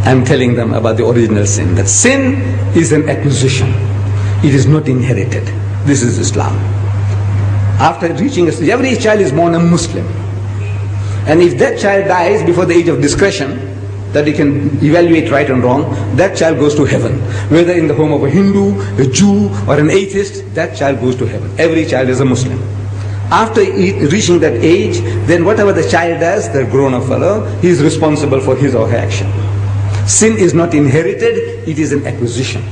I'm telling them about the original sin. That sin is an acquisition. It is not inherited. This is Islam. After reaching a stage, every child is born a Muslim. And if that child dies before the age of discretion, that he can evaluate right and wrong, that child goes to heaven. Whether in the home of a Hindu, a Jew, or an atheist, that child goes to heaven. Every child is a Muslim. After reaching that age, then whatever the child does, the grown-up fellow, he is responsible for his or her action. Sin is not inherited, it is an acquisition.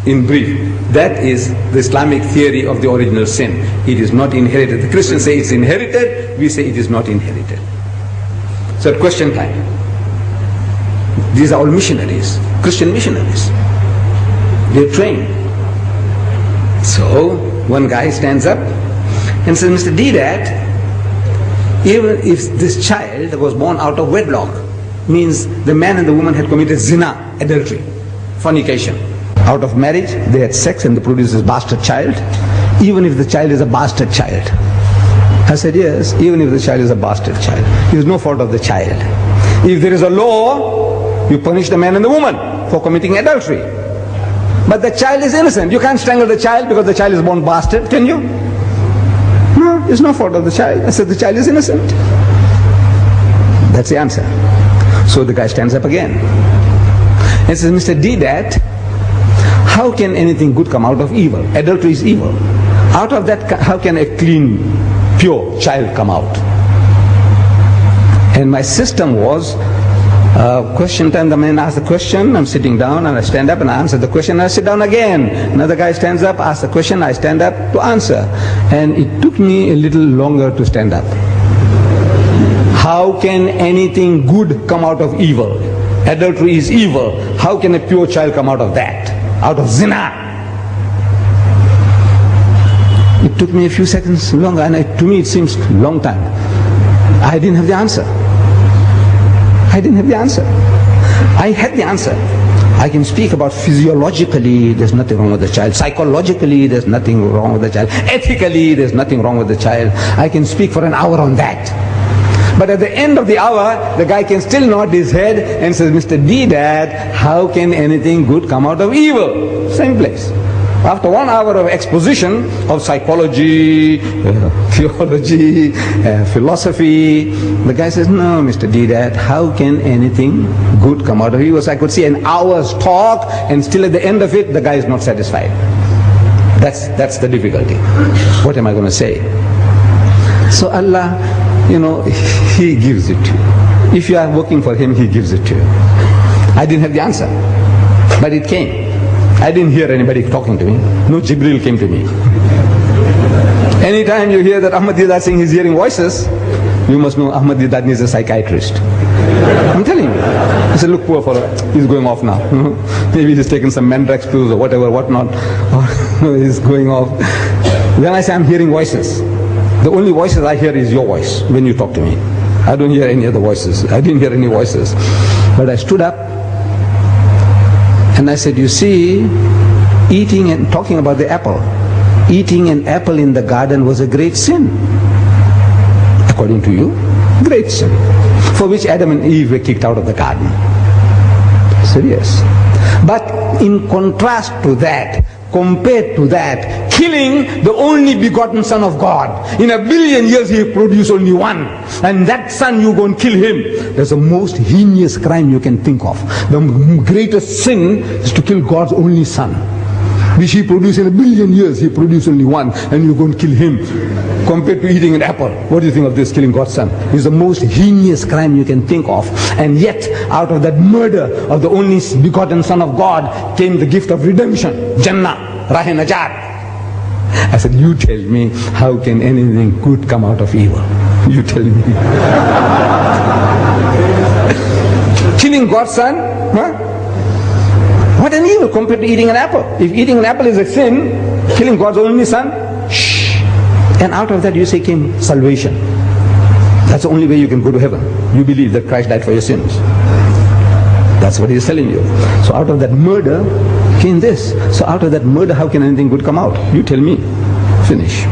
In brief, that is the Islamic theory of the original sin. It is not inherited. The Christians say it's inherited, we say it is not inherited. So at question time, these are all missionaries, Christian missionaries. They're trained. So one guy stands up and says, Mr. Deedat, even if this child was born out of wedlock, means the man and the woman had committed zina, adultery, fornication. Out of marriage, they had sex and they produced this bastard child. Even if the child is a bastard child. I said, yes, even if the child is a bastard child. It is no fault of the child. If there is a law, you punish the man and the woman for committing adultery. But the child is innocent. You can't strangle the child because the child is born bastard, can you? No, it's no fault of the child. I said, the child is innocent. That's the answer. So the guy stands up again and says, Mr. Deedat, how can anything good come out of evil? Adultery is evil. Out of that, how can a clean, pure child come out? And my system was, question time, the man asks the question, I'm sitting down and I stand up and I answer the question and I sit down again. Another guy stands up, asks the question, I stand up to answer. And it took me a little longer to stand up. How can anything good come out of evil? Adultery is evil. How can a pure child come out of that? Out of zina? It took me a few seconds longer, and to me it seems a long time. I didn't have the answer. I didn't have the answer. I had the answer. I can speak about physiologically, there's nothing wrong with the child. Psychologically, there's nothing wrong with the child. Ethically, there's nothing wrong with the child. I can speak for an hour on that. But at the end of the hour, the guy can still nod his head and says, Mr. Deedat, how can anything good come out of evil? Same place. After 1 hour of exposition of psychology, theology, philosophy, the guy says, no, Mr. Deedat, how can anything good come out of evil? So I could see an hour's talk, and still at the end of it, the guy is not satisfied. That's the difficulty. What am I going to say? So Allah, He gives it to you. If you are working for Him, He gives it to you. I didn't have the answer, but it came. I didn't hear anybody talking to me. No Jibril came to me. Anytime you hear that Ahmad Deedat saying he's hearing voices, you must know Ahmad Deedat needs a psychiatrist. I'm telling you. I said, look, poor fellow, he's going off now. Maybe he's taken some Mandrax pills or whatever, whatnot. Or he's going off. Then I say, I'm hearing voices. The only voices I hear is your voice when you talk to me. I don't hear any other voices. I didn't hear any voices. But I stood up and I said, you see, eating and talking about the apple. Eating an apple in the garden was a great sin. According to you, great sin. For which Adam and Eve were kicked out of the garden. I said, yes. But in contrast to that, compared to that, killing the only begotten Son of God. In 1 billion years He produced only one. And that son, you go and kill him. That's the most heinous crime you can think of. The greatest sin is to kill God's only Son, which He produced in 1 billion years. He produced only one, and you go and kill him. Compared to eating an apple, what do you think of this, killing God's Son? It's the most heinous crime you can think of. And yet, out of that murder of the only begotten Son of God came the gift of redemption, Jannah, Rah-e-Najat. I said, you tell me, how can anything good come out of evil? You tell me. Killing God's Son? Huh? What an evil compared to eating an apple. If eating an apple is a sin, killing God's only Son, shh. And out of that you say came salvation. That's the only way you can go to heaven. You believe that Christ died for your sins. That's what He's telling you. So out of that murder came this. So out of that murder, how can anything good come out? You tell me. Finish.